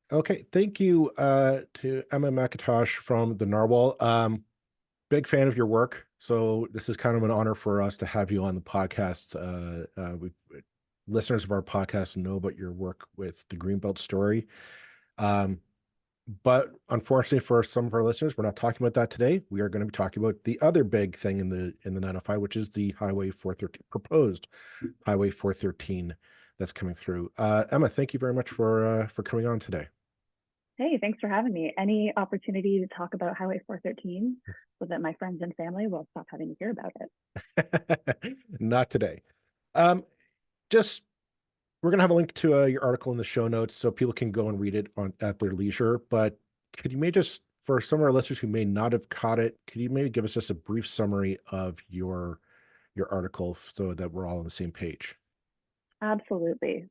Okay, thank you to Emma McIntosh from the Narwhal. Big fan of your work, so this is kind of an honor for us to have you on the podcast. Listeners of our podcast know about your work with the Greenbelt story. Um, but unfortunately for some of our listeners, we're not talking about that today. We are going to be talking about the other big thing in the 905, which is the Highway 413 proposed Highway 413 that's coming through. Emma, thank you very much for coming on today. Hey, thanks for having me. Any opportunity to talk about Highway 413 so that my friends and family will stop having to hear about it? Not today. Um, just we're gonna have a link to your article in the show notes so people can go and read it on at their leisure. But could you maybe just, for some of our listeners who may not have caught it, could you maybe give us just a brief summary of your article so that we're all on the same page? Absolutely.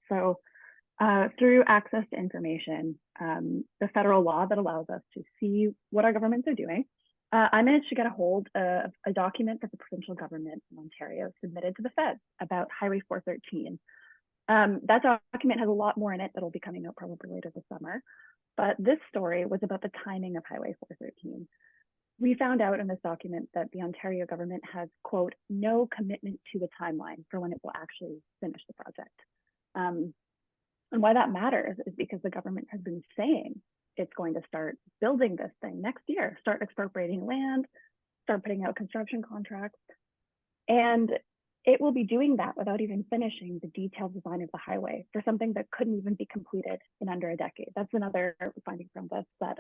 Through access to information, the federal law that allows us to see what our governments are doing, I managed to get a hold of a document that the provincial government in Ontario submitted to the feds about Highway 413. That document has a lot more in it that'll be coming out probably later this summer. But this story was about the timing of Highway 413. We found out in this document that the Ontario government has, quote, no commitment to a timeline for when it will actually finish the project. Um, and why that matters is because the government has been saying it's going to start building this thing next year, start expropriating land, start putting out construction contracts. And it will be doing that without even finishing the detailed design of the highway for something that couldn't even be completed in under a decade. That's another finding from this, that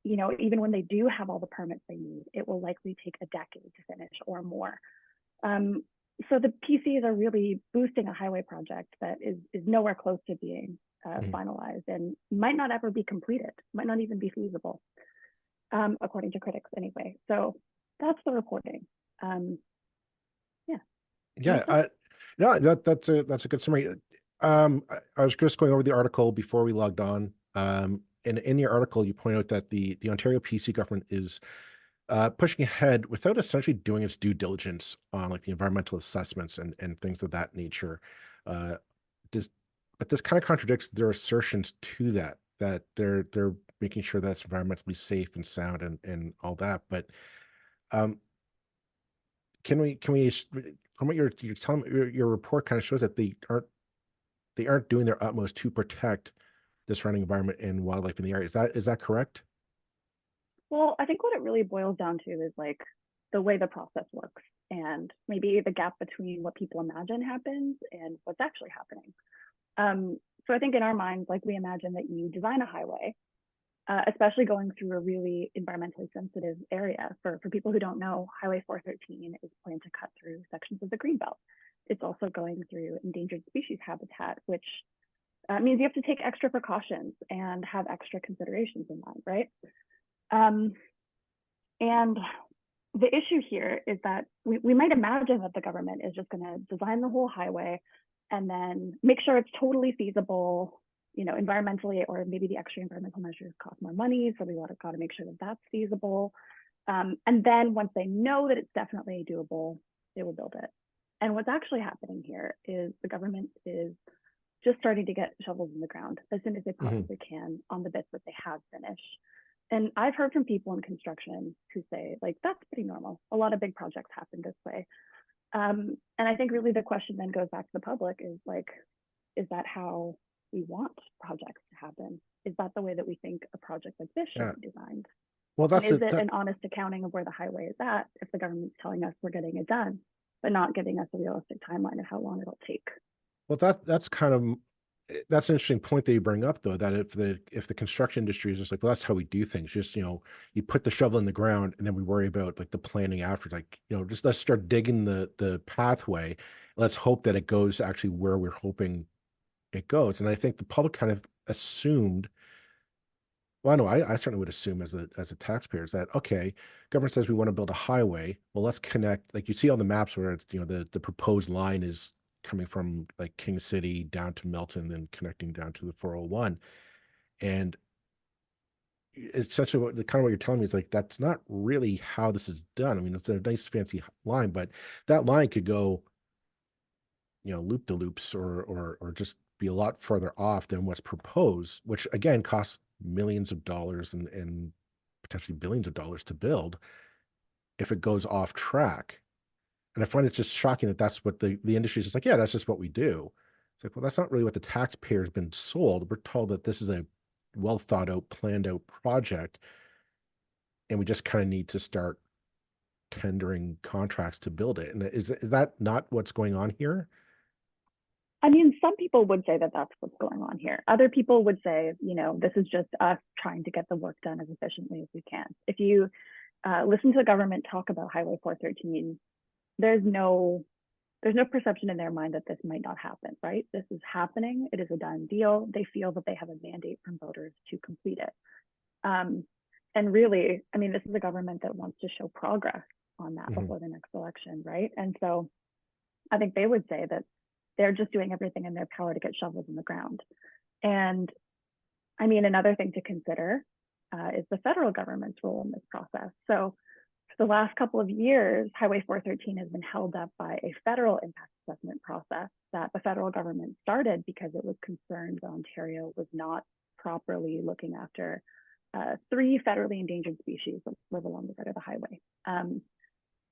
even when they do have all the permits they need, it will likely take a decade to finish or more. Um, so the PCs are really boosting a highway project that is nowhere close to being Mhm. finalized and might not ever be completed, might not even be feasible, according to critics anyway. So that's the reporting. Um, yeah, Yeah, makes sense. no, that's a good summary. I was just going over the article before we logged on. And in your article, you point out that the Ontario PC government is pushing ahead without essentially doing its due diligence on like the environmental assessments and things of that nature. Uh, this, but this kind of contradicts their assertions to that they're making sure that's environmentally safe and sound and all that. But um, can we from what you're telling me, your report kind of shows that they aren't doing their utmost to protect the surrounding environment and wildlife in the area. Is that correct? Well, I think what it really boils down to is like the way the process works and maybe the gap between what people imagine happens and what's actually happening. So I think in our minds, like we imagine that you design a highway, especially going through a really environmentally sensitive area. For people who don't know, Highway 413 is planned to cut through sections of the Greenbelt. It's also going through endangered species habitat, which means you have to take extra precautions and have extra considerations in mind, right? Um, and the issue here is that we might imagine that the government is just going to design the whole highway and then make sure it's totally feasible, environmentally, or maybe the extra environmental measures cost more money. So we got to make sure that that's feasible. And then once they know that it's definitely doable, they will build it. And what's actually happening here is the government is just starting to get shovels in the ground as soon as they Mhm. possibly can on the bits that they have finished. And I've heard from people in construction who say, like, that's pretty normal. A lot of big projects happen this way. And I think really the question then goes back to the public is like, is that how we want projects to happen? Is that the way that we think a project like this should Yeah. be designed? Well, And that's is it. it an honest accounting of where the highway is at if the government's telling us we're getting it done, but not giving us a realistic timeline of how long it'll take? That's kind of that's an interesting point that you bring up, though, that if the construction industry is just like, well, that's how we do things, just you put the shovel in the ground and then we worry about like the planning after, like, just let's start digging the pathway. Let's hope that it goes actually where we're hoping it goes. And I think the public kind of assumed, well, I know I certainly would assume as a taxpayer is that, okay, government says we want to build a highway. Well, let's connect. Like you see on the maps where it's, the proposed line is coming from like King City down to Milton and connecting down to the 401. And it's such the kind of what you're telling me is like that's not really how this is done. I mean, it's a nice fancy line, but that line could go, loop the loops or just be a lot further off than what's proposed, which again costs millions of dollars and potentially billions of dollars to build if it goes off track. And I find it's just shocking that that's what the industry is just like, yeah, that's just what we do. It's like, well, that's not really what the taxpayer's been sold. We're told that this is a well thought out, planned out project, and we just kind of need to start tendering contracts to build it. And is that not what's going on here? I mean, some people would say that that's what's going on here. Other people would say, this is just us trying to get the work done as efficiently as we can. If you listen to the government talk about Highway 413, there's no perception in their mind that this might not happen, right? This is happening. It is a done deal. They feel that they have a mandate from voters to complete it. And really, I mean, this is a government that wants to show progress on that before the next election, right? And so I think they would say that they're just doing everything in their power to get shovels in the ground. And I mean, another thing to consider is the federal government's role in this process. So for the last couple of years, Highway 413 has been held up by a federal impact assessment process that the federal government started because it was concerned that Ontario was not properly looking after 3 federally endangered species that live along the side of the highway.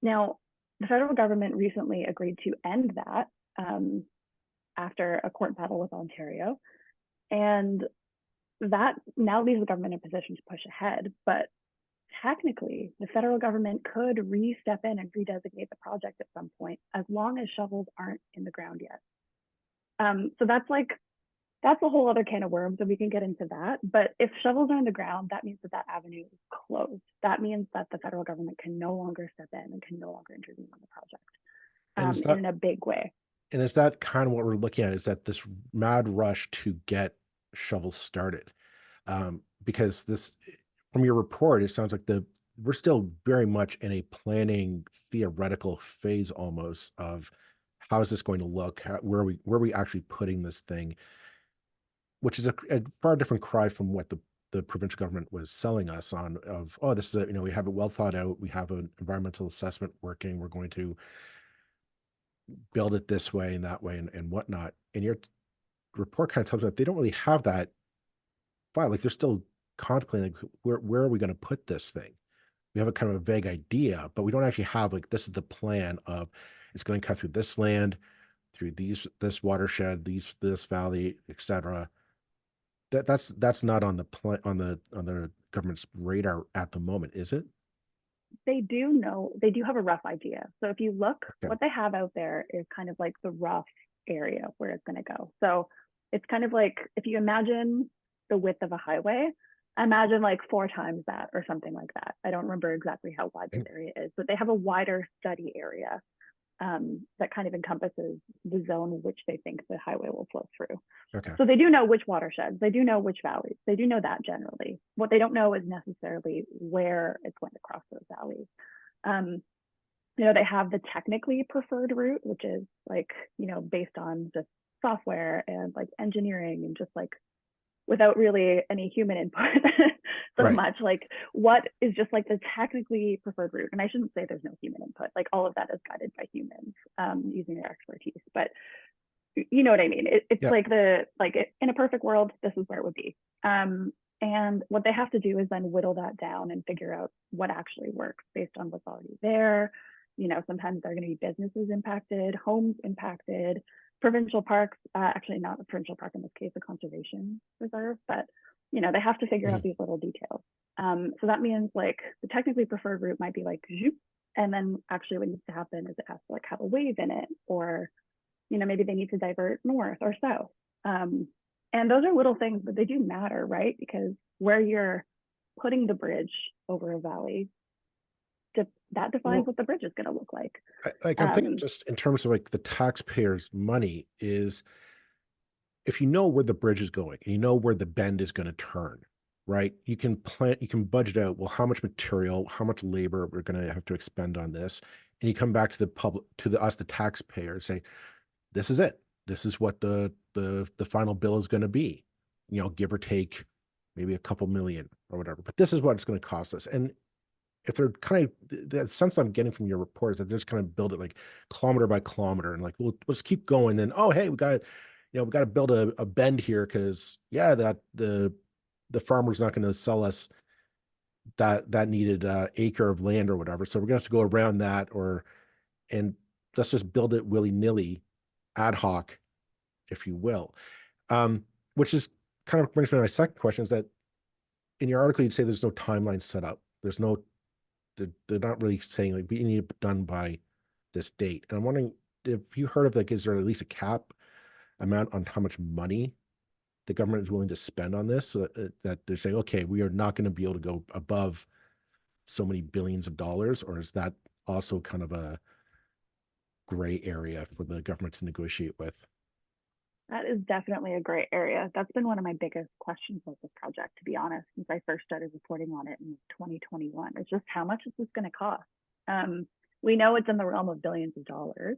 Now, the federal government recently agreed to end that after a court battle with Ontario. And that now leaves the government in a position to push ahead. But technically, the federal government could re-step in and redesignate the project at some point, as long as shovels aren't in the ground yet. So that's a whole other can of worms, and we can get into that. But if shovels are in the ground, that means that avenue is closed. That means that the federal government can no longer step in and can no longer intervene on the project in a big way. And is that kind of what we're looking at? Is that this mad rush to get shovels started? Because this, from your report, it sounds like we're still very much in a planning theoretical phase almost of how is this going to look? Where are we actually putting this thing? Which is a far different cry from what the provincial government was selling us on of, oh, this is we have it well thought out. We have an environmental assessment working. We're going to build it this way and that way and whatnot. And your report kind of tells me that they don't really have that file. Like they're still contemplating like, where are we going to put this thing? We have a kind of a vague idea, but we don't actually have like this is the plan of it's going to cut through this land, through this watershed, this valley, etc. That's not on the government's radar at the moment, is it? They do have a rough idea. So if you look, what they have out there is kind of like the rough area where it's going to go. So it's kind of like if you imagine the width of a highway, imagine like 4 times that or something like that. I don't remember exactly how wide this area is, but they have a wider study area that kind of encompasses the zone which they think the highway will flow through. Okay. So they do know which watersheds, they do know which valleys, they do know that generally. What they don't know is necessarily where it's going to cross those valleys. They have the technically preferred route, which is like, based on just software and like engineering and just like without really any human input much, like what is just like the technically preferred route. And I shouldn't say there's no human input, like all of that is guided by humans using their expertise, but you know what I mean? It's like in a perfect world, this is where it would be. And what they have to do is then whittle that down and figure out what actually works based on what's already there. Sometimes there are going to be businesses impacted, homes impacted, provincial parks, actually not a provincial park in this case, a conservation reserve, but they have to figure out these little details. So that means like the technically preferred route might be like, and then actually what needs to happen is it has to like have a wave in it, or maybe they need to divert north or south. And those are little things, but they do matter, right? Because where you're putting the bridge over a valley, that defines what the bridge is going to look like. I'm thinking just in terms of like the taxpayers' money is if you know where the bridge is going and you know where the bend is going to turn, right? You can budget out, well, how much material, how much labor we're going to have to expend on this. And you come back to the public, us, the taxpayer, and say, this is it. This is what the final bill is going to be, give or take maybe a couple million or whatever, but this is what it's going to cost us. And if they're kind of, the sense I'm getting from your report is that they're just kind of build it like kilometer by kilometer and like, we'll just keep going. Then, oh, hey, we got to build a bend here because that the the farmer's not going to sell us that needed acre of land or whatever. So we're going to have to go around that, and let's just build it willy-nilly, ad hoc, if you will. Which is kind of brings me to my second question, is that in your article, you'd say there's no timeline set up. They're not really saying like we need it done by this date. And I'm wondering if you heard of like, is there at least a cap amount on how much money the government is willing to spend on this, so that they're saying, okay, we are not going to be able to go above so many billions of dollars, or is that also kind of a gray area for the government to negotiate with? That is definitely a great area. That's been one of my biggest questions with this project, to be honest, since I first started reporting on it in 2021. It's just how much is this going to cost? We know it's in the realm of billions of dollars,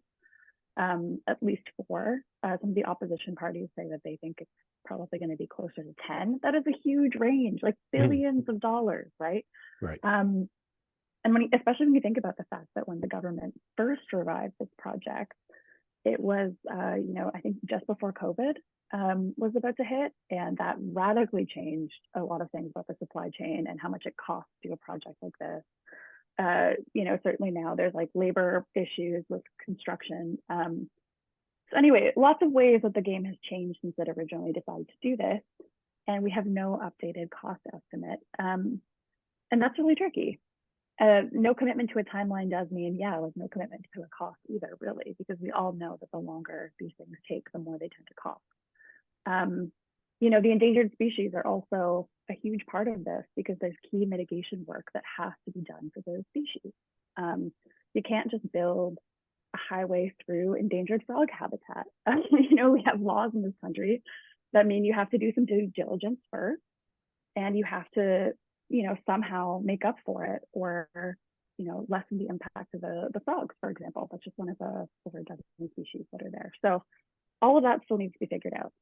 at least four. Some of the opposition parties say that they think it's probably going to be closer to 10. That is a huge range, like billions of dollars, right? Right. And especially when you think about the fact that when the government first revived this project, it was, I think just before COVID was about to hit, and that radically changed a lot of things about the supply chain and how much it costs to do a project like this. Certainly now there's like labor issues with construction. So anyway, lots of ways that the game has changed since it originally decided to do this, and we have no updated cost estimate. And that's really tricky. No commitment to a timeline does mean, like no commitment to a cost either, really, because we all know that the longer these things take, the more they tend to cost. The endangered species are also a huge part of this because there's key mitigation work that has to be done for those species. You can't just build a highway through endangered frog habitat. We have laws in this country that mean you have to do some due diligence first, and you have to somehow make up for it, or lessen the impact of the frogs, for example. That's just one of the over a dozen species that are there. So all of that still needs to be figured out.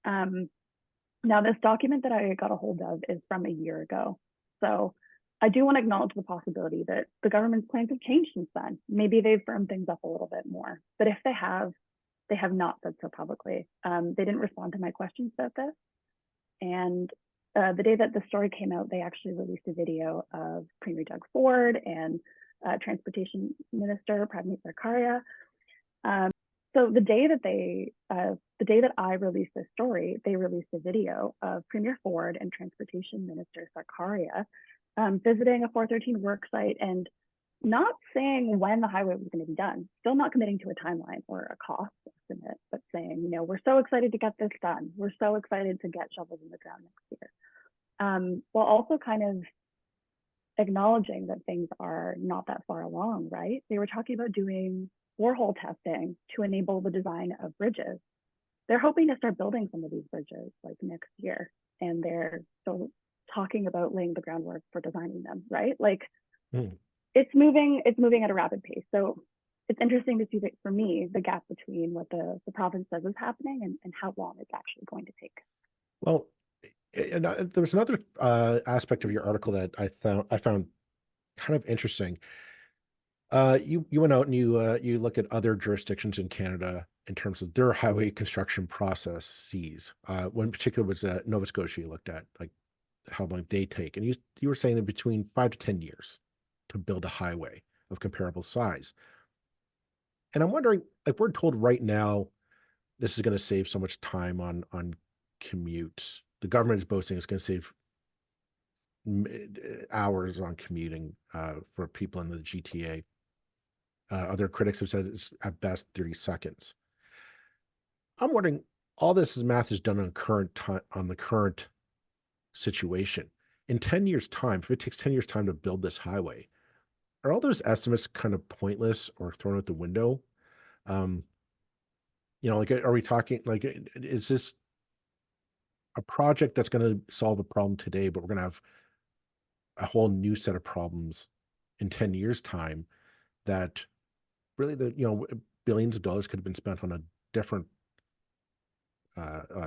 Now, this document that I got a hold of is from a year ago. So I do want to acknowledge the possibility that the government's plans have changed since then. Maybe they've firmed things up a little bit more. But if they have not said so publicly. They didn't respond to my questions about this. And the day that the story came out, they actually released a video of Premier Doug Ford and Transportation Minister Pradmeet Sarkaria. So the day that I released this story, they released a video of Premier Ford and Transportation Minister Sarkaria visiting a 413 work site and not saying when the highway was going to be done, still not committing to a timeline or a cost estimate, but saying, we're so excited to get this done. We're so excited to get shovels in the ground next year. While also kind of acknowledging that things are not that far along, right? They were talking about doing borehole testing to enable the design of bridges. They're hoping to start building some of these bridges like next year. And they're still talking about laying the groundwork for designing them, right? Like it's moving at a rapid pace. So it's interesting to see that, for me, the gap between what the province says is happening and how long it's actually going to take. Well, and there was another aspect of your article that I found kind of interesting. You went out and you looked at other jurisdictions in Canada in terms of their highway construction processes. One in particular was Nova Scotia. You looked at like how long they take, and you were saying that between 5 to 10 years to build a highway of comparable size. And I'm wondering, like, we're told right now this is going to save so much time on commutes. The government is boasting it's going to save hours on commuting for people in the GTA. Other critics have said it's at best 30 seconds. I'm wondering, all this math is done on the current situation. In 10 years' time, if it takes 10 years' time to build this highway, are all those estimates kind of pointless or thrown out the window? Like, are we talking, like, is this a project that's going to solve a problem today, but we're going to have a whole new set of problems in 10 years' time that really billions of dollars could have been spent on a different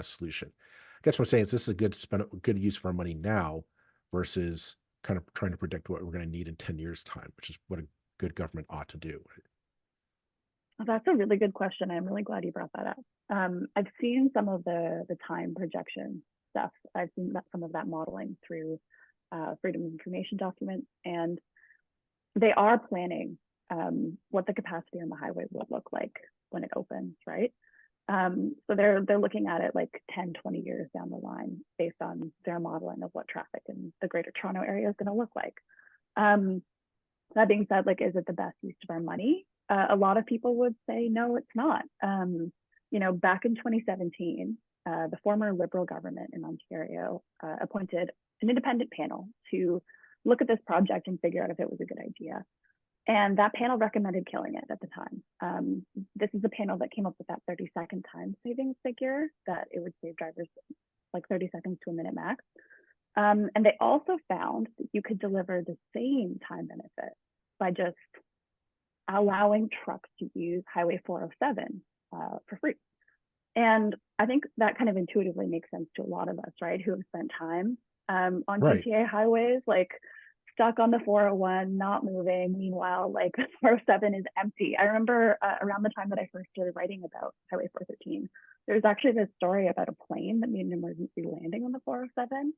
solution? I guess what I'm saying is this is a good use of our money now versus kind of trying to predict what we're going to need in 10 years' time, which is what a good government ought to do. Well, that's a really good question. I'm really glad you brought that up. I've seen some of the time projections stuff. I've seen some of that modeling through Freedom of Information documents, and they are planning what the capacity on the highway will look like when it opens, right? So they're looking at it like 10, 20 years down the line based on their modeling of what traffic in the Greater Toronto area is going to look like. That being said, like, is it the best use of our money? A lot of people would say no, it's not. Back in 2017, the former Liberal government in Ontario appointed an independent panel to look at this project and figure out if it was a good idea. And that panel recommended killing it at the time. This is the panel that came up with that 30-second time savings figure, that it would save drivers like 30 seconds to a minute max. And they also found that you could deliver the same time benefit by just allowing trucks to use Highway 407 for free. And I think that kind of intuitively makes sense to a lot of us, right, who have spent time on Right. GTA highways, like stuck on the 401, not moving. Meanwhile, like the 407 is empty. I remember around the time that I first started writing about Highway 413, there was actually this story about a plane that made an emergency landing on the 407,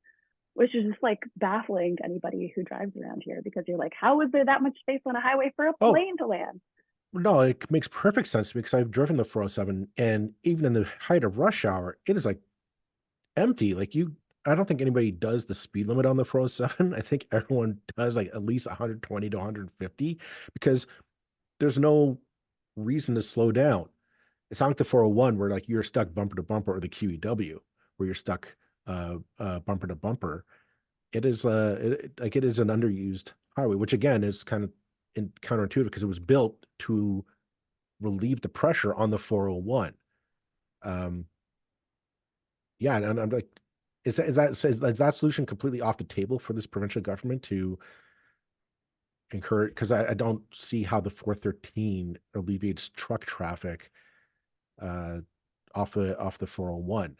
which is just like baffling to anybody who drives around here, because you're like, how is there that much space on a highway for a Oh, plane to land? no, it makes perfect sense because I've driven the 407, and even in the height of rush hour, it is like empty. I don't think anybody does the speed limit on the 407. I think everyone does like at least 120 to 150 because there's no reason to slow down. It's not like the 401 where like you're stuck bumper to bumper, or the QEW where you're stuck bumper to bumper. It is an underused highway, which again is kind of counterintuitive because it was built to relieve the pressure on the 401. Yeah, and I'm like, is that solution completely off the table for this provincial government to encourage? Because I don't see how the 413 alleviates truck traffic uh, off the 401.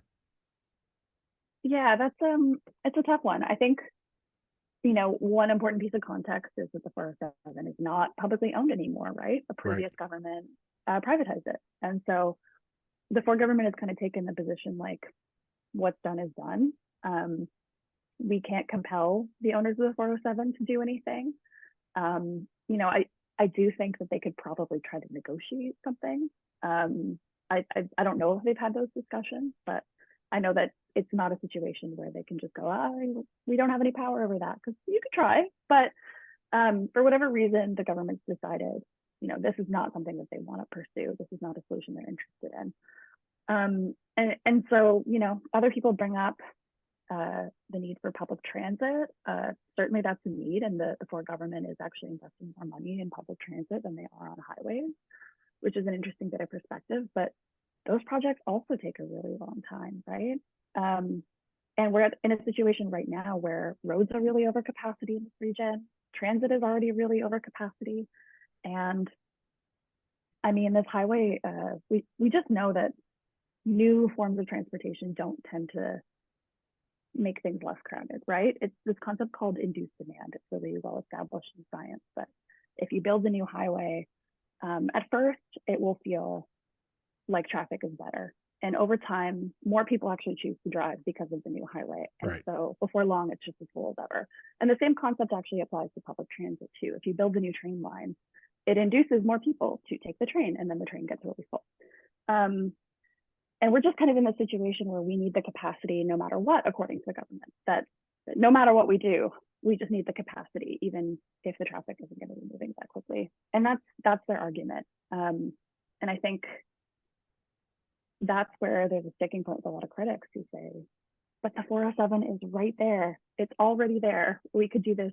Yeah, that's it's a tough one. I think, one important piece of context is that the 407 is not publicly owned anymore, right? A Right. previous government privatized it. And so the Ford government has kind of taken the position like, what's done is done. We can't compel the owners of the 407 to do anything. I do think that they could probably try to negotiate something. I don't know if they've had those discussions, but I know that it's not a situation where they can just go, we don't have any power over that, because you could try, but for whatever reason, the government's decided, this is not something that they want to pursue. This is not a solution they're interested in. And so, other people bring up the need for public transit. Certainly that's a need, and the Ford government is actually investing more money in public transit than they are on highways, which is an interesting bit of perspective. But those projects also take a really long time, right? And we're in a situation right now where roads are really over capacity in this region. Transit is already really over capacity. And I mean, this highway, we just know that new forms of transportation don't tend to make things less crowded, right? It's this concept called induced demand. It's really well established in science that if you build a new highway, at first it will feel like traffic is better. And over time, more people actually choose to drive because of the new highway. And Right. so before long, it's just as full as ever. And the same concept actually applies to public transit too. If you build a new train line, it induces more people to take the train, and then the train gets really full. And we're just kind of in the situation where we need the capacity no matter what, according to the government, that no matter what we do, we just need the capacity, even if the traffic isn't going to be moving that quickly. And that's their argument. And I think that's where there's a sticking point with a lot of critics who say, but the 407 is right there. It's already there. We could do this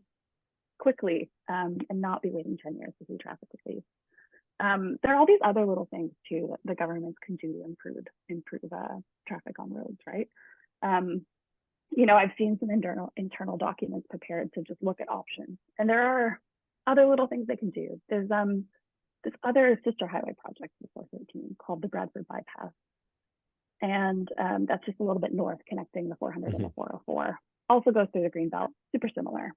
quickly and not be waiting 10 years to see traffic relief. There are all these other little things too that the governments can do to improve traffic on roads, right? I've seen some internal documents prepared to just look at options, and there are other little things they can do. There's this other sister highway project in 413 called the Bradford Bypass, and that's just a little bit north, connecting the 400 and the 404. Also goes through the Greenbelt, super similar.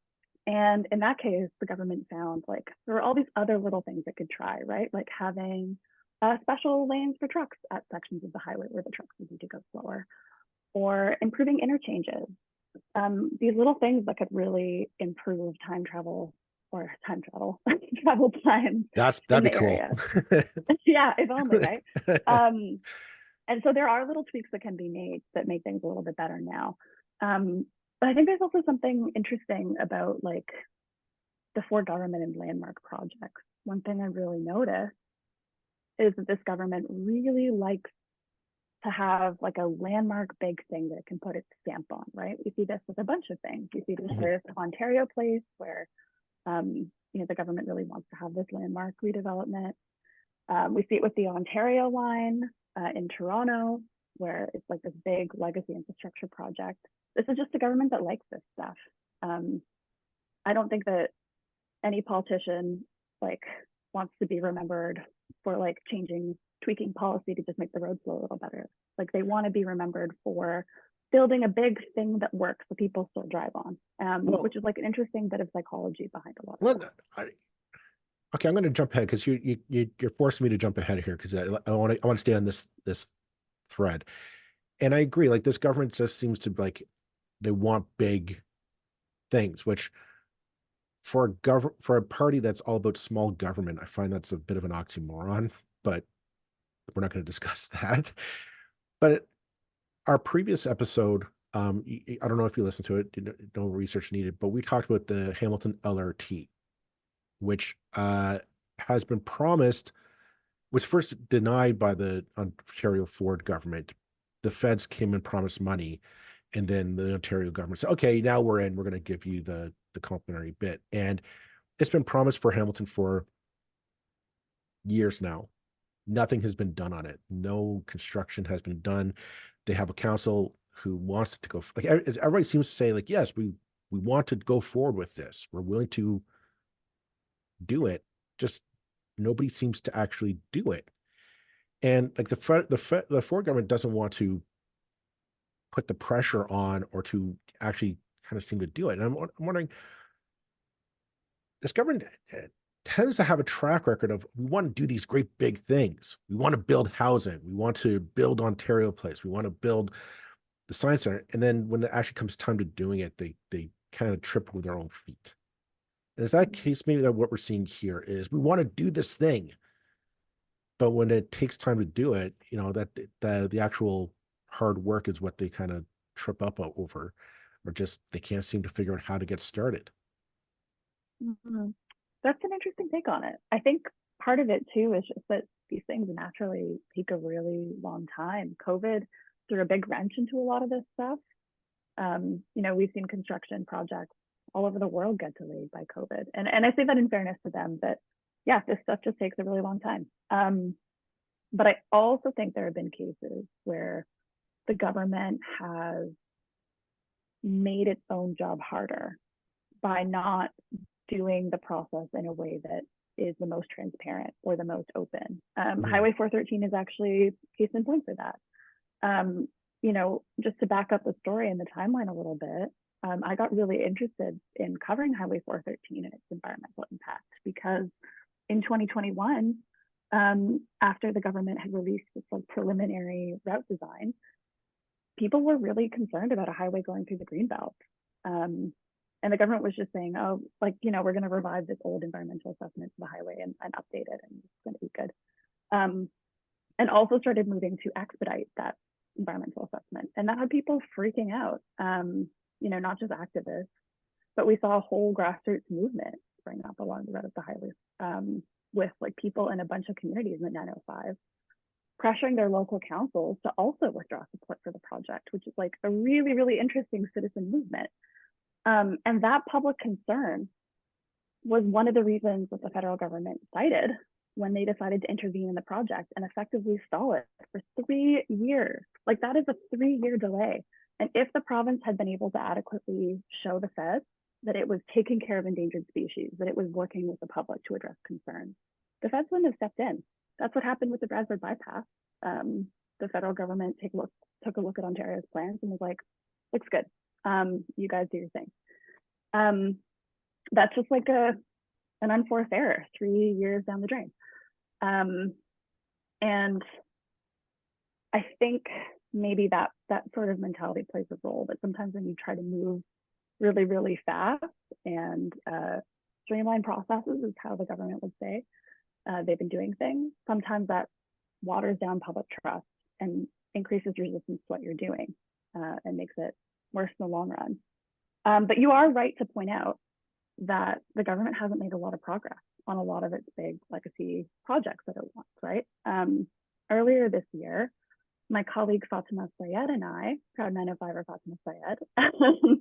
And in that case, the government found like there were all these other little things it could try, right? Like having special lanes for trucks at sections of the highway where the trucks need to go slower. or improving interchanges. These little things that could really improve travel times in That'd be the cool. area. Yeah, if only, right? Um, and so there are little tweaks that can be made that make things a little bit better now. But I think there's also something interesting about like the for government and landmark projects. One thing I really noticed is that this government really likes to have like a landmark big thing that it can put its stamp on, right? We see this with a bunch of things. We see this with Ontario Place, where the government really wants to have this landmark redevelopment. We see it with the Ontario line in Toronto, where it's like this big legacy infrastructure project. This is just a government that likes this stuff. I don't think that any politician like wants to be remembered for like tweaking policy to just make the roads flow a little better. Like they want to be remembered for building a big thing that works that people still drive on, which is like an interesting bit of psychology behind a lot of Well, okay, I'm going to jump ahead because you're forcing me to jump ahead here because I want to stay on this thread, and I agree. Like this government just seems to like they want big things, which for a party that's all about small government, I find that's a bit of an oxymoron. But we're not going to discuss that. But our previous episode, I don't know if you listened to it, no research needed, but we talked about the Hamilton LRT, which has been promised, was first denied by the Ontario Ford government. The feds came and promised money, and then the Ontario government said, okay, now we're in, we're going to give you the complimentary bit. And it's been promised for Hamilton for years now. Nothing has been done on it. No construction has been done. They have a council who wants it to go, like everybody seems to say, like, yes, we want to go forward with this. We're willing to do it. Just nobody seems to actually do it. And like the Ford government doesn't want to put the pressure on or to actually kind of seem to do it. And I'm wondering, this government tends to have a track record of we want to do these great big things. We want to build housing. We want to build Ontario Place. We want to build the Science Center. And then when it actually comes time to doing it, they kind of trip with their own feet. And is that case maybe that what we're seeing here is we want to do this thing, but when it takes time to do it, that the actual hard work is what they kind of trip up over, or just they can't seem to figure out how to get started. Mm-hmm. That's an interesting take on it. I think part of it too is just that these things naturally take a really long time. COVID threw a big wrench into a lot of this stuff. We've seen construction projects all over the world get delayed by COVID. And I say that in fairness to them, that yeah, this stuff just takes a really long time. But I also think there have been cases where the government has made its own job harder by not doing the process in a way that is the most transparent or the most open. Highway 413 is actually case in point for that. Just to back up the story and the timeline a little bit, I got really interested in covering Highway 413 and its environmental impact because in 2021, after the government had released this like preliminary route design, people were really concerned about a highway going through the Greenbelt. And the government was just saying, oh, we're going to revive this old environmental assessment for the highway and update it, and it's going to be good. And also started moving to expedite that environmental assessment. And that had people freaking out, not just activists, but we saw a whole grassroots movement spring up along the road of the highway with like people in a bunch of communities in the 905 pressuring their local councils to also withdraw support for the project, which is like a really, really interesting citizen movement. And that public concern was one of the reasons that the federal government cited when they decided to intervene in the project and effectively stall it for 3 years. Like that is a 3-year delay. And if the province had been able to adequately show the feds that it was taking care of endangered species, that it was working with the public to address concerns, the feds wouldn't have stepped in. That's what happened with the Bradford bypass. The federal government took a look at Ontario's plans and was like, looks good. You guys do your thing. That's just like an unforced error 3 years down the drain. And I think maybe that sort of mentality plays a role. But sometimes when you try to move really, really fast and streamline processes is how the government would say they've been doing things. Sometimes that waters down public trust and increases resistance to what you're doing and makes it worse in the long run. But you are right to point out that the government hasn't made a lot of progress on a lot of its big legacy projects that it wants, right? Earlier this year, my colleague Fatima Sayed and I, proud 905 or Fatima Sayed,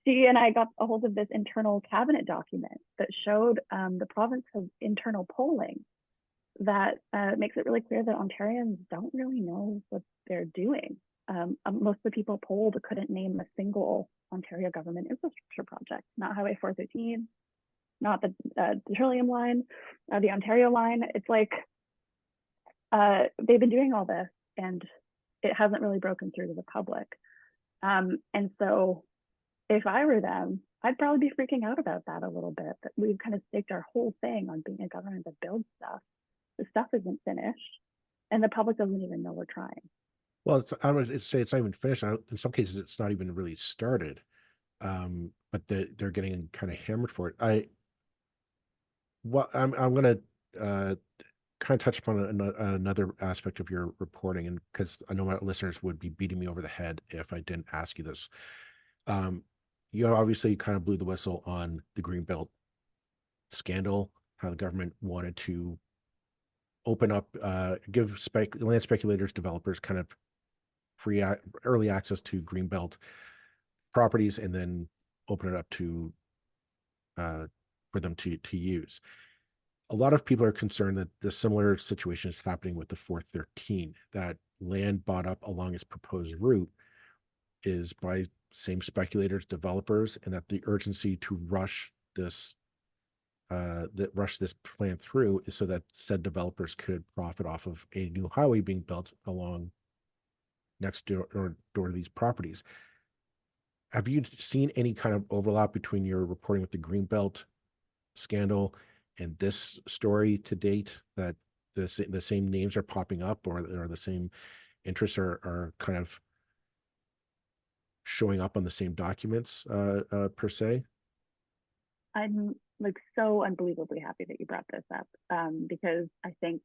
she and I got a hold of this internal cabinet document that showed the province's internal polling that makes it really clear that Ontarians don't really know what they're doing. Most of the people polled couldn't name a single Ontario government infrastructure project, not Highway 413, not the Trillium line, the Ontario line. It's like they've been doing all this and it hasn't really broken through to the public. And so if I were them, I'd probably be freaking out about that a little bit, that we've kind of staked our whole thing on being a government that builds stuff. The stuff isn't finished and the public doesn't even know we're trying. Well, I would say it's not even finished. In some cases, it's not even really started. But they're getting kind of hammered for it. I'm gonna kind of touch upon another aspect of your reporting, and because I know my listeners would be beating me over the head if I didn't ask you this. You obviously kind of blew the whistle on the Greenbelt scandal, how the government wanted to open up, give land speculators, developers kind of free early access to Greenbelt properties, and then open it up to for them to use. A lot of people are concerned that the similar situation is happening with the 413, that land bought up along its proposed route is by same speculators, developers, and that the urgency to rush this plan through is so that said developers could profit off of a new highway being built along next door to these properties. Have you seen any kind of overlap between your reporting with the Greenbelt scandal and this story to date, that the same names are popping up, or the same interests are kind of showing up on the same documents per se? I'm like so unbelievably happy that you brought this up because I think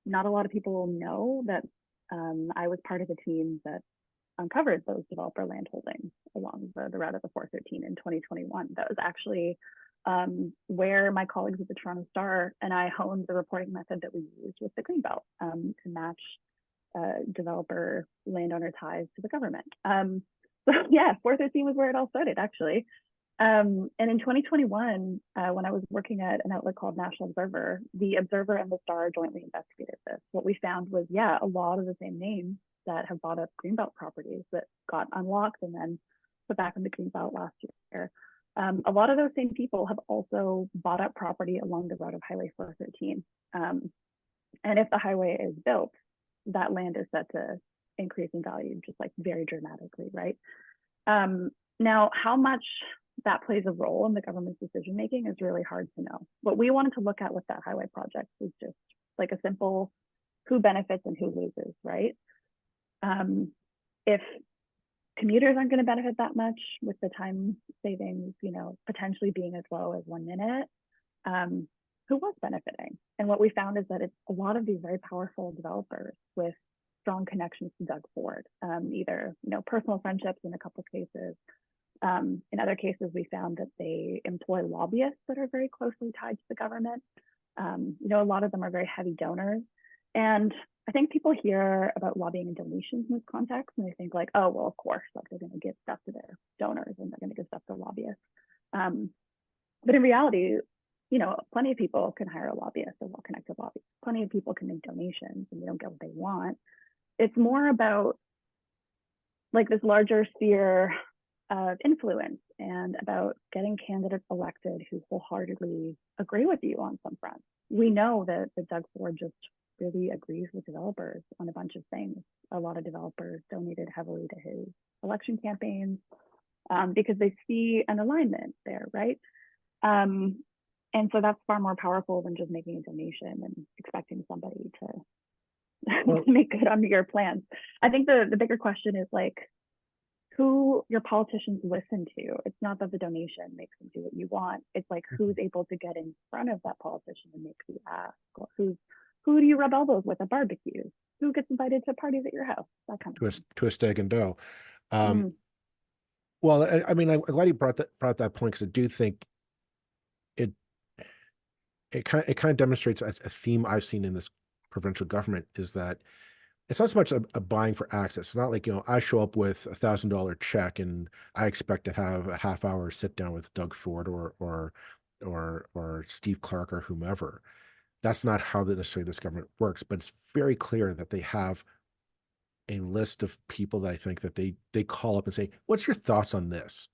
not a lot of people know that I was part of a team that uncovered those developer land holdings along the route of the 413 in 2021. That was actually where my colleagues at the Toronto Star and I honed the reporting method that we used with the Greenbelt to match developer landowner ties to the government. So yeah, 413 was where it all started, actually. And in 2021, when I was working at an outlet called National Observer, the Observer and the Star jointly investigated this. What we found was, yeah, a lot of the same names that have bought up Greenbelt properties that got unlocked and then put back in the Greenbelt last year. A lot of those same people have also bought up property along the route of Highway 413. And if the highway is built, that land is set to increase in value, just like very dramatically, right? Now, how much that plays a role in the government's decision making is really hard to know. What we wanted to look at with that highway project was just like a simple who benefits and who loses, right? If commuters aren't going to benefit that much with the time savings, potentially being as low as 1 minute, who was benefiting? And what we found is that it's a lot of these very powerful developers with strong connections to Doug Ford, either personal friendships in a couple cases. In other cases, we found that they employ lobbyists that are very closely tied to the government. A lot of them are very heavy donors. And I think people hear about lobbying and donations in this context, and they think like, oh, well, of course, like they're going to give stuff to their donors and they're going to give stuff to lobbyists. But in reality, plenty of people can hire a lobbyist, a well-connected lobbyist. Plenty of people can make donations and they don't get what they want. It's more about like this larger sphere of influence and about getting candidates elected who wholeheartedly agree with you on some fronts. We know that Doug Ford just really agrees with developers on a bunch of things. A lot of developers donated heavily to his election campaigns because they see an alignment there, right? And so that's far more powerful than just making a donation and expecting somebody to Well, make good on your plans. I think the bigger question is like who your politicians listen to. It's not that the donation makes them do what you want. It's like who's able to get in front of that politician and make the ask. Or who do you rub elbows with at barbecues? Who gets invited to parties at your house? That kind of thing. to a stag and doe. Um, Mm, well, I mean, I'm glad you brought that point, because I do think it it kind of demonstrates a theme I've seen in this provincial government, is that it's not so much a buying for access. It's not like, I show up with $1,000 check and I expect to have a half hour sit down with Doug Ford or Steve Clark or whomever. That's not how necessarily this government works, but it's very clear that they have a list of people that I think that they call up and say, "What's your thoughts on this?"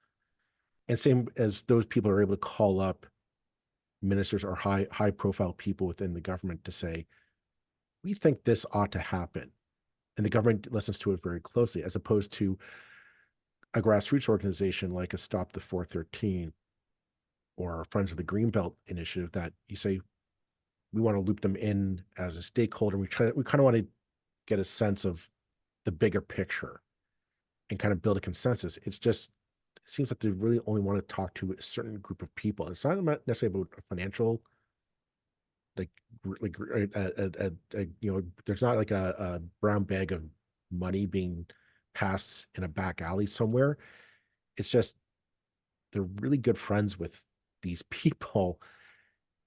And same as those people are able to call up ministers or high profile people within the government to say, "We think this ought to happen." And the government listens to it very closely, as opposed to a grassroots organization like a Stop the 413 or Friends of the Greenbelt initiative, that you say, we want to loop them in as a stakeholder. We kind of want to get a sense of the bigger picture and kind of build a consensus. It seems like they really only want to talk to a certain group of people. It's not necessarily about a financial, like, there's not like a brown bag of money being passed in a back alley somewhere. It's just they're really good friends with these people,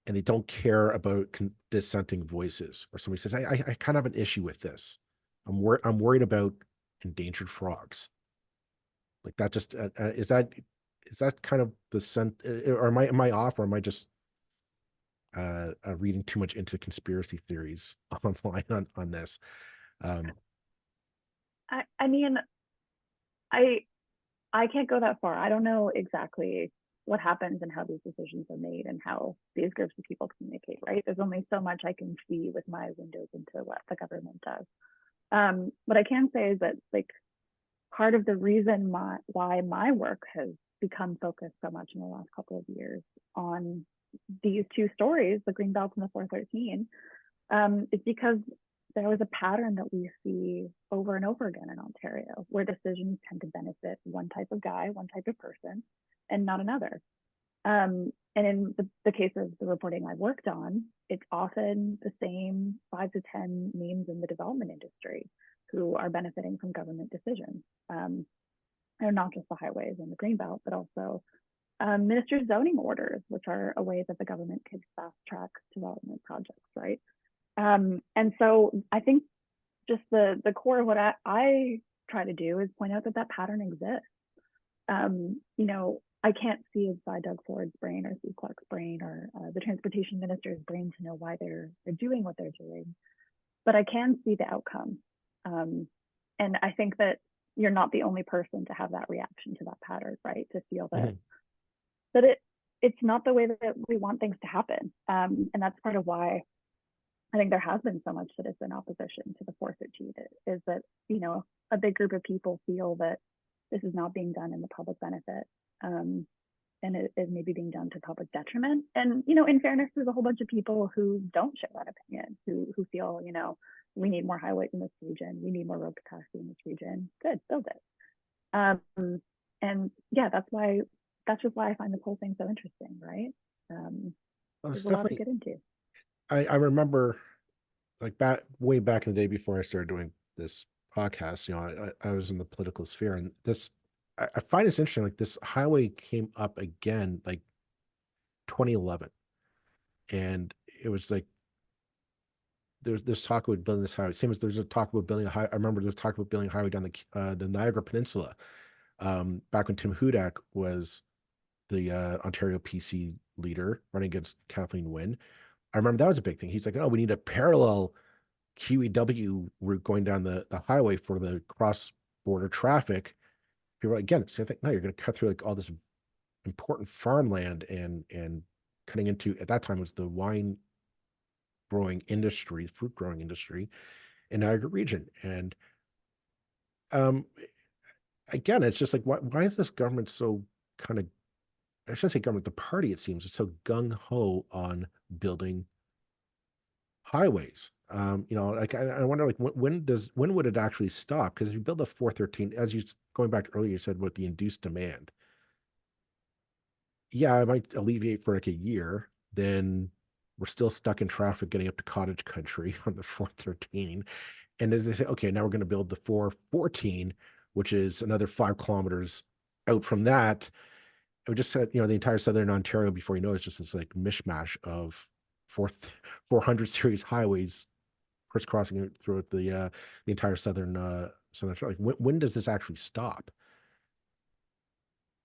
and they don't care about dissenting voices. Or somebody says, I kind of have an issue with this. I'm worried about endangered frogs. Like that. Just is that kind of the scent, or am I off, or am I just reading too much into conspiracy theories online on this? Um, I mean, I I can't go that far. I don't know exactly what happens and how these decisions are made and how these groups of people communicate, right? There's only so much I can see with my windows into what the government does. What I can say is that like part of the reason why my work has become focused so much in the last couple of years on these two stories, the green belt and the 413, is because there was a pattern that we see over and over again in Ontario, where decisions tend to benefit one type of guy, one type of person, and not another. And in the case of the reporting I worked on, it's often the same 5 to 10 names in the development industry who are benefiting from government decisions. And not just the highways and the greenbelt, but also minister's zoning orders, which are a way that the government can fast track development projects, right? And so I think just the core of what I try to do is point out that that pattern exists. I can't see inside Doug Ford's brain or Steve Clark's brain or the transportation minister's brain to know why they're doing what they're doing, but I can see the outcome. And I think that you're not the only person to have that reaction to that pattern, right? To feel that mhm. that it's not the way that we want things to happen. And that's part of why I think there has been so much citizen opposition to the 413 is that, a big group of people feel that this is not being done in the public benefit. And it is maybe being done to public detriment. And, in fairness, there's a whole bunch of people who don't share that opinion, who feel, we need more highways in this region. We need more road capacity in this region. Good, build it. And yeah, that's just why I find this whole thing so interesting, right? Well, it's There's a lot to definitely. get into. I remember, like, way back in the day before I started doing this podcast. I was in the political sphere, and I find this interesting. Like, this highway came up again, like 2011, and it was like there's this talk about building this highway. Same as there's a talk about building a high. I remember there's talk about building a highway down the Niagara Peninsula. Back when Tim Hudak was the Ontario PC leader running against Kathleen Wynne. I remember that was a big thing. He's like, "Oh, we need a parallel QEW route going down the highway for the cross border traffic." People are like, again, same thing. No, you're going to cut through like all this important farmland and cutting into, at that time, was the wine growing industry, fruit growing industry in Niagara region. And um, again, it's just like, why is this government so kind of, I shouldn't say government, the party, it seems, is so gung ho on building highways. Like I wonder, like when would it actually stop? Because if you build a 413, as you going back to earlier, you said with the induced demand, yeah, it might alleviate for like a year. Then we're still stuck in traffic getting up to cottage country on the 413. And then they say, okay, now we're going to build the 414, which is another 5 kilometers out from that. We just said, the entire southern Ontario, before you know, it's just this like mishmash of four 400 series highways crisscrossing it throughout the entire southern Ontario. Like, when does this actually stop?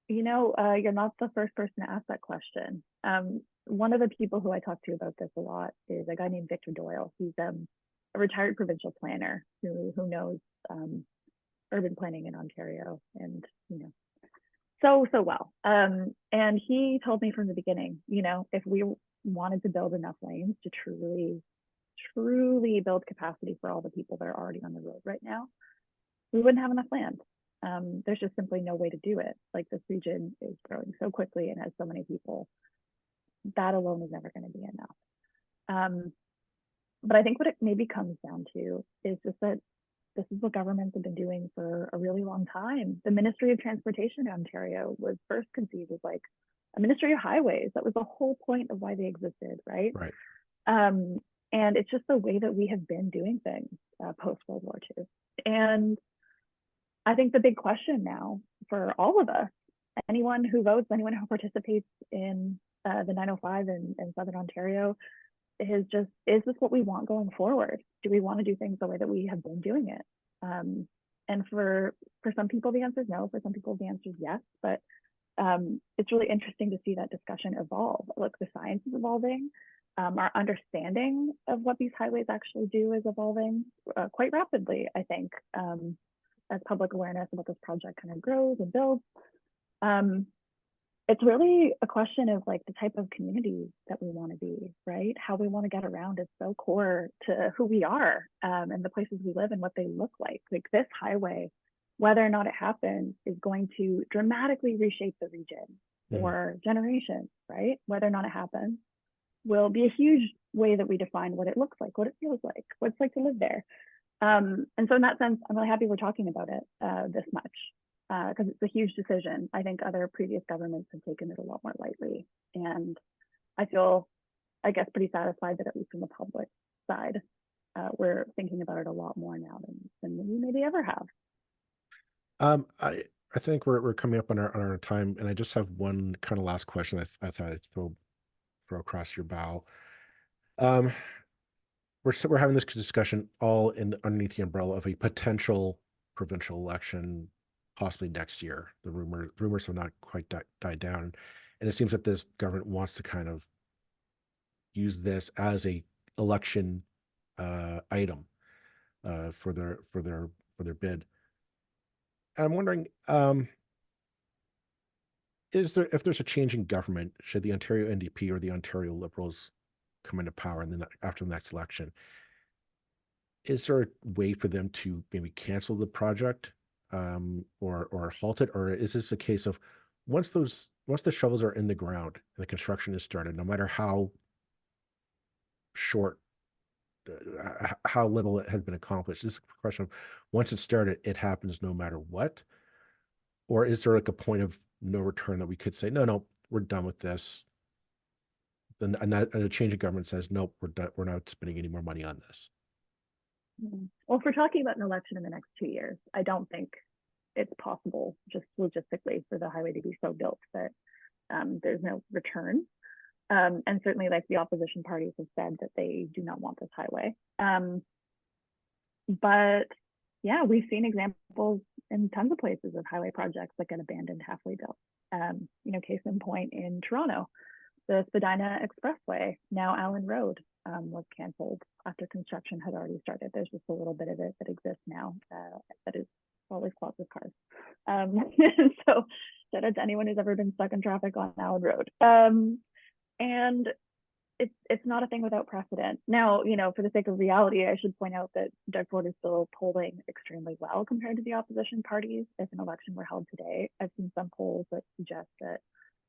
You're not the first person to ask that question. One of the people who I talk to about this a lot is a guy named Victor Doyle. He's a retired provincial planner who knows urban planning in Ontario and so well. And he told me from the beginning, if we wanted to build enough lanes to truly build capacity for all the people that are already on the road right now, we wouldn't have enough land. There's just simply no way to do it. Like, this region is growing so quickly and has so many people. That alone is never going to be enough. But I think what it maybe comes down to is just that this is what governments have been doing for a really long time. The Ministry of Transportation in Ontario was first conceived as like a Ministry of Highways. That was the whole point of why they existed, right? Right. And it's just the way that we have been doing things post World War II. And I think the big question now for all of us, anyone who votes, anyone who participates in the 905 in Southern Ontario, is this what we want going forward? Do we want to do things the way that we have been doing it? And for some people, the answer is no. For some people, the answer is yes. But it's really interesting to see that discussion evolve. Look, the science is evolving. Our understanding of what these highways actually do is evolving quite rapidly, I think, as public awareness about this project kind of grows and builds. It's really a question of like the type of community that we want to be, right? How we want to get around is so core to who we are and the places we live and what they look like. Like, this highway, whether or not it happens, is going to dramatically reshape the region for generations, right? Whether or not it happens will be a huge way that we define what it looks like, what it feels like, what it's like to live there. And so in that sense, I'm really happy we're talking about it this much, because it's a huge decision. I think other previous governments have taken it a lot more lightly. And I feel, I guess, pretty satisfied that at least from the public side, we're thinking about it a lot more now than we maybe ever have. I think we're coming up on our time, and I just have one kind of last question I thought I'd throw across your bow. Um, we're having this discussion all underneath the umbrella of a potential provincial election, possibly next year. The rumors have not quite died down, and it seems that this government wants to kind of use this as a election item for their bid. And I'm wondering, if there's a change in government, should the Ontario NDP or the Ontario Liberals come into power after the next election, is there a way for them to maybe cancel the project, or halt it, or is this a case of once the shovels are in the ground and the construction is started, no matter how short, how little it has been accomplished, this is a question of once it's started, it happens no matter what, or is there like a point of no return that we could say, no, we're done with this? Then and a change of government says, nope, we're done. We're not spending any more money on this. Well, if we're talking about an election in the next 2 years, I don't think it's possible just logistically for the highway to be so built that there's no return. And certainly, like, the opposition parties have said that they do not want this highway. But yeah, we've seen examples in tons of places of highway projects that get abandoned halfway built. Case in point in Toronto, the Spadina Expressway, now Allen Road, was canceled after construction had already started. There's just a little bit of it that exists now that is always clogged with cars. So shout out to anyone who's ever been stuck in traffic on Allen Road. And it's not a thing without precedent. Now, for the sake of reality, I should point out that Doug Ford is still polling extremely well compared to the opposition parties. If an election were held today, I've seen some polls that suggest that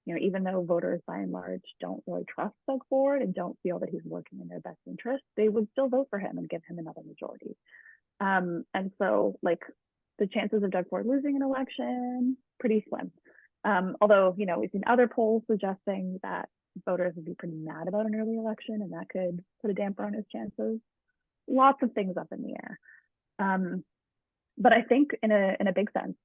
even though voters by and large don't really trust Doug Ford and don't feel that he's working in their best interest, they would still vote for him and give him another majority. And so, like, the chances of Doug Ford losing an election, pretty slim. Although, we've seen other polls suggesting that voters would be pretty mad about an early election, and that could put a damper on his chances. Lots of things up in the air. But I think in a big sense,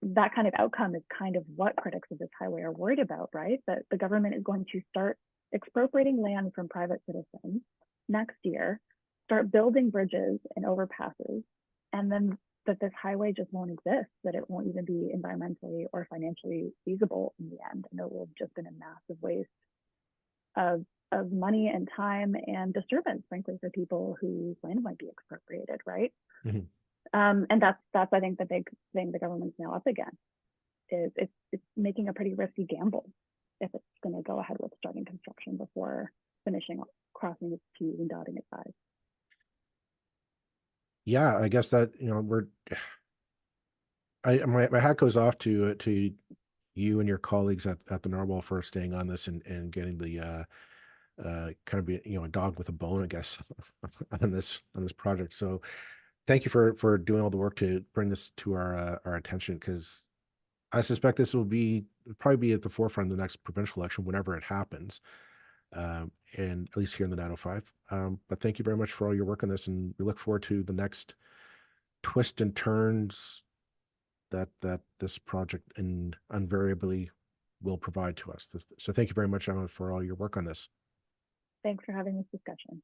that kind of outcome is kind of what critics of this highway are worried about, right? That the government is going to start expropriating land from private citizens next year, start building bridges and overpasses, and then that this highway just won't exist, that it won't even be environmentally or financially feasible in the end, and it will have just been a massive waste of money and time and disturbance, frankly, for people whose land might be expropriated, right? Mm-hmm. And that's I think the big thing the government's now up against is it's making a pretty risky gamble if it's going to go ahead with starting construction before finishing crossing its T's and dotting its I's. Yeah, I guess that my hat goes off to you and your colleagues at the Narwhal for staying on this and getting the kind of be a dog with a bone, I guess, on this project. So thank you for doing all the work to bring this to our attention, because I suspect this will probably be at the forefront of the next provincial election whenever it happens, and at least here in the 905. But thank you very much for all your work on this, and we look forward to the next twists and turns that this project invariably will provide to us. So thank you very much, Emma, for all your work on this. Thanks for having this discussion.